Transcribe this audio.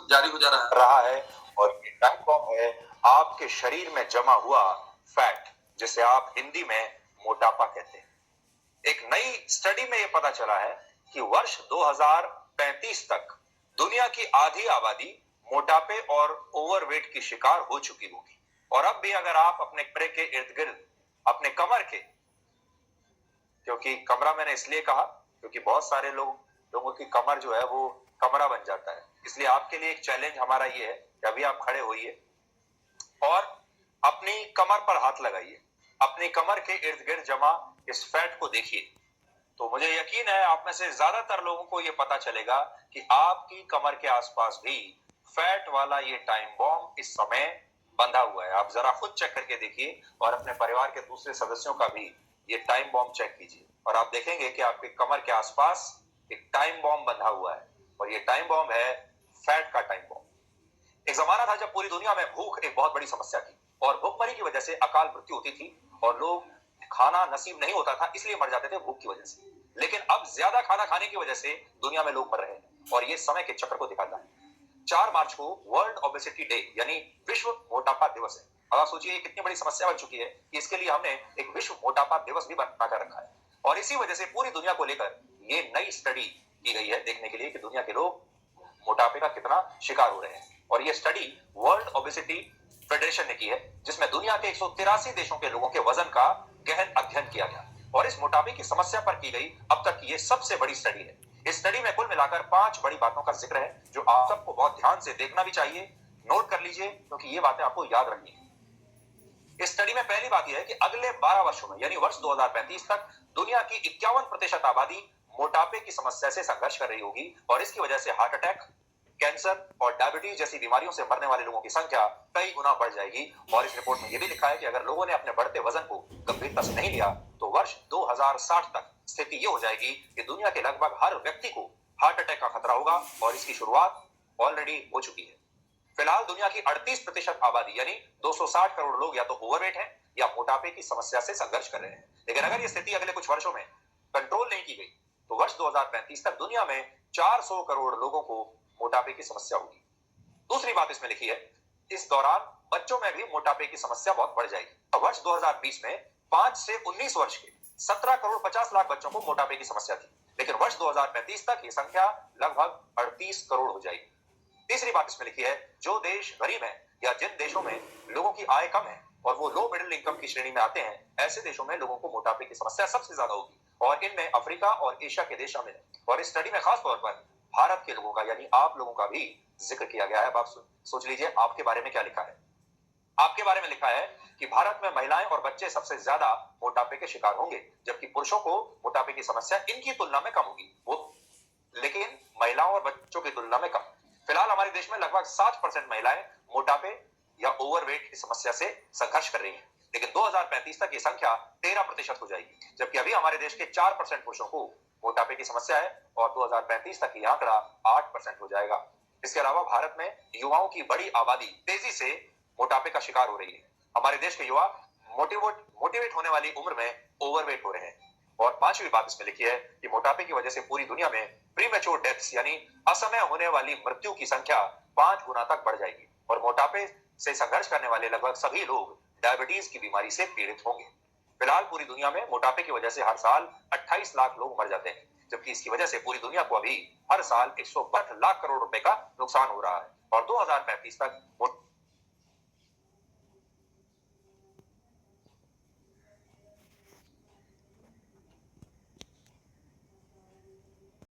जारी हो जा रहा है और ये टाइम बॉम्ब है आपके शरीर में जमा हुआ फैट, जिसे आप हिंदी में मोटापा कहते हैं। एक नई स्टडी में यह पता चला है कि वर्ष 2035 तक दुनिया की आधी आबादी मोटापे और ओवरवेट की शिकार हो चुकी होगी। और अब भी अगर आप अपने कमरे के इर्द गिर्द अपने कमर के, क्योंकि कमरा मैंने इसलिए कहा क्योंकि बहुत सारे लोगों की कमर जो है वो कमरा बन जाता है, इसलिए आपके लिए एक चैलेंज हमारा ये है कि अभी आप खड़े होइए और अपनी कमर पर हाथ लगाइए, अपनी कमर के इर्द गिर्द जमा इस फैट को देखिए। तो मुझे यकीन है आप में से ज्यादातर लोगों को यह पता चलेगा कि आपकी कमर के आसपास भी फैट वाला ये टाइम बॉम्ब इस समय बंधा हुआ है। आप जरा खुद चेक करके देखिए और अपने परिवार के दूसरे सदस्यों का भी ये टाइम बॉम्ब चेक कीजिए और आप देखेंगे कि आपकी कमर के आसपास एक टाइम बॉम्ब बंधा हुआ है और ये टाइम बॉम्ब है फैट का टाइम बॉम्ब। एक जमाना था जब पूरी दुनिया में भूख एक बहुत बड़ी समस्या थी और भूखमरी की वजह से अकाल मृत्यु होती थी और लोग खाना नसीब नहीं होता था इसलिए मर जाते थे भूख की वजह से। लेकिन अब ज्यादा खाना खाने की वजह से दुनिया में लोग मर रहे हैं और ये समय के चक्र को दिखाता है। 4 मार्च को वर्ल्ड ओबेसिटी डे यानी विश्व मोटापा दिवस है। अब आप सोचिए कितनी बड़ी समस्या बन चुकी है कि इसके लिए हमने एक विश्व मोटापा दिवस भी बनाकर रखा है और इसी वजह से पूरी दुनिया को लेकर ये नई स्टडी की गई है देखने के लिए कि दुनिया के लोग मोटापे का कितना शिकार हो रहे हैं। और ये स्टडी वर्ल्ड ओबेसिटी फेडरेशन ने की है जिसमें दुनिया के 183 देशों के लोगों के वजन का गहन अध्ययन किया गया और इस मोटापे की समस्या पर की गई अब तक की ये सबसे बड़ी स्टडी है। इस स्टडी में कुल मिलाकर 5 बड़ी बातों का जिक्र है जो आप सबको बहुत ध्यान से देखना भी चाहिए, नोट कर लीजिए क्योंकि ये बातें आपको याद रखनी है। इस स्टडी में पहली बात यह है कि अगले 12 वर्षों में यानी वर्ष 2035 तक दुनिया की 51% आबादी मोटापे की समस्या से संघर्ष कर रही होगी और इसकी वजह से हार्ट अटैक, कैंसर और डायबिटीज जैसी बीमारियों से मरने वाले लोगों की संख्या कई गुना बढ़ जाएगी। और इस रिपोर्ट में यह भी लिखा है कि अगर लोगों ने अपने बढ़ते वजन को गंभीरता से नहीं लिया तो वर्ष 2060 तक स्थिति यह हो जाएगी कि दुनिया के लगभग हर व्यक्ति को हार्ट अटैक का खतरा होगा और इसकी शुरुआत ऑलरेडी हो चुकी है। फिलहाल दुनिया की 38% आबादी यानी 260 करोड़ लोग या तो ओवरवेट हैं या मोटापे की समस्या से संघर्ष कर रहे हैं। लेकिन अगर यह स्थिति अगले कुछ वर्षों में कंट्रोल नहीं की गई तो वर्ष 2035 तक दुनिया में 400 करोड़ लोगों को मोटापे की समस्या होगी। दूसरी बात इसमें लिखी है इस दौरान बच्चों में भी मोटापे की समस्या बहुत बढ़ जाएगी। वर्ष 2020 में 5 से 19 वर्ष के 17 करोड़ 50 लाख बच्चों को मोटापे की समस्या थी, लेकिन वर्ष 2035 तक ये संख्या लगभग 38 करोड़ हो जाएगी। तीसरी बात इसमें लिखी है जो देश गरीब है या जिन देशों में लोगों की आय कम है और वो लो मिडिल इनकम की श्रेणी में आते हैं, ऐसे देशों में लोगों को मोटापे की समस्या सबसे ज्यादा होगी और इनमें अफ्रीका और एशिया के देश शामिल है। और इस स्टडी में खास तौर पर भारत के लोगों का यानी आप लोगों का भी जिक्र किया गया है। अब आप सोच लीजिए आपके बारे में क्या लिखा है। आपके बारे में लिखा है कि भारत में महिलाएं और बच्चे सबसे ज्यादा मोटापे के शिकार होंगे जबकि पुरुषों को मोटापे की समस्या इनकी तुलना में कम होगी, वो लेकिन महिलाओं और बच्चों की तुलना में कम। फिलहाल हमारे देश में लगभग 60% महिलाएं मोटापे या ओवरवेट की समस्या से संघर्ष कर रही हैं, लेकिन 2035 तक ये संख्या 13% हो जाएगी जबकि अभी हमारे देश के 4% पुरुषों को मोटापे की समस्या है और 2035 तक ये आंकड़ा 8% हो जाएगा। इसके अलावा भारत में युवाओं की बड़ी आबादी तेजी से मोटापे का शिकार हो रही है। हमारे देश के युवा मोटिवेट होने वाली उम्र में ओवरवेट हो रहे हैं। और पांचवी बात इसमें लिखी है कि मोटापे की वजह से पूरी दुनिया में प्रीमेच्योर डेथ्स यानी असमय होने वाली मृत्यु की संख्या 5 गुना तक बढ़ जाएगी और मोटापे से संघर्ष करने वाले लगभग सभी लोग डायबिटीज की बीमारी से पीड़ित होंगे। फिलहाल पूरी दुनिया में मोटापे की वजह से हर साल 28 लाख लोग मर जाते हैं जबकि इसकी वजह से पूरी दुनिया को अभी हर साल 162 लाख करोड़ रुपए का नुकसान हो रहा है और 2035 तक